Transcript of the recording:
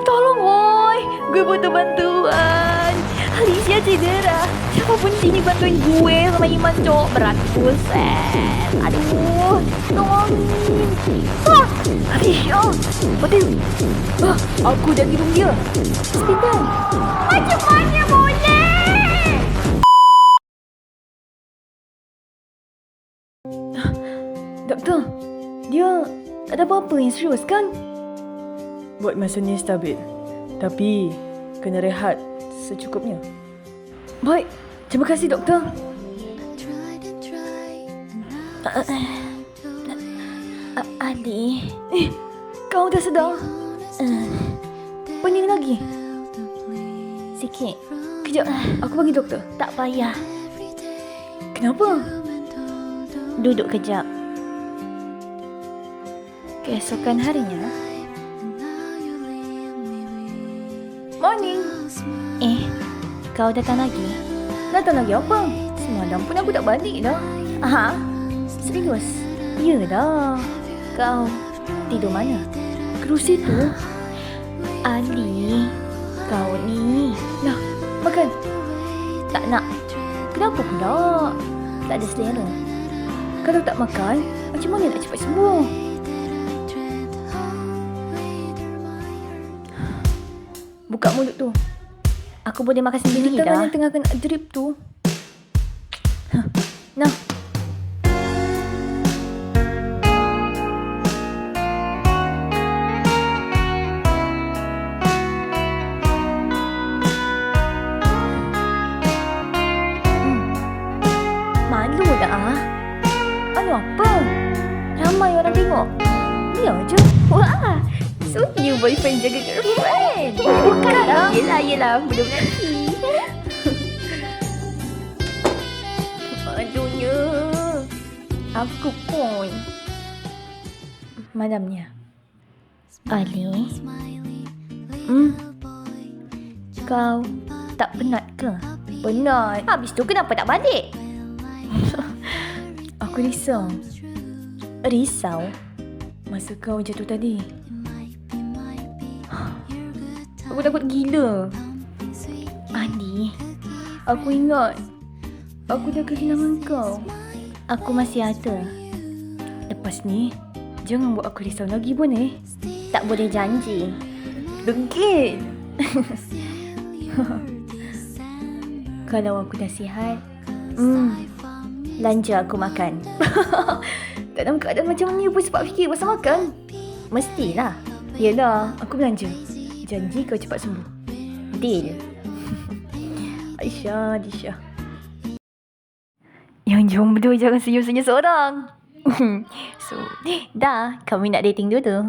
Tolong, woi. Gue butuh bantuan. Alicia cedera. Siapa pun sini bantuin gue sama Iman, cok. Berat buset. Aduh, tolongin. Alicia, betul. Aku dah hidung dia. Sebentar. Macam mana boleh? Doktor, dia tak ada apa-apa yang serius kan? Buat masa ni stabil. Tapi kena rehat secukupnya. Baik, terima kasih doktor. Ali, kau dah sedar? Pening lagi? Sikit. Kejap, aku panggil doktor. Tak payah. Kenapa? Duduk kejap. Keesokan harinya. Morning. Kau datang lagi? Datang lagi apa? Semalam pun aku tak balik dah. Aha, serius? Ya dah. Kau tidur mana? Kerusi tu. Ali, kau ni. Nah, makan. Tak nak. Kenapa pula? Tak ada selera. Kalau tak makan, macam mana nak cepat sembuh? Buka mulut tu. Aku boleh makan sendiri dah. Tangan yang tengah kena drip tu. Nah. Malu dah. Anu apa? Ramai orang tengok. Dia je. Wah. So new boyfriend jaga girlfriend. Bukan lah. Yelah. Belum lagi. Aduhnya. Aku pun. Malamnya. Ali. Kau tak penat ke? Penat. Habis tu kenapa tak balik? Aku risau. Risau? Masa kau jatuh tadi. Aku takut gila. Ali, aku ingat aku dah kehilangan kau. Aku masih ada. Lepas ni, jangan buat aku risau lagi pun Tak boleh janji. Dengkit. Kalau aku dah sihat, lanja aku makan. Dalam keadaan macam ni pun sempat fikir pasal makan. Mestilah. Yelah, aku belanja. Janji kau cepat sembuh. Deal. Aisyah, Disha. Yang jomblo jangan senyum-senyum seorang. So, dah, kami nak dating dulu.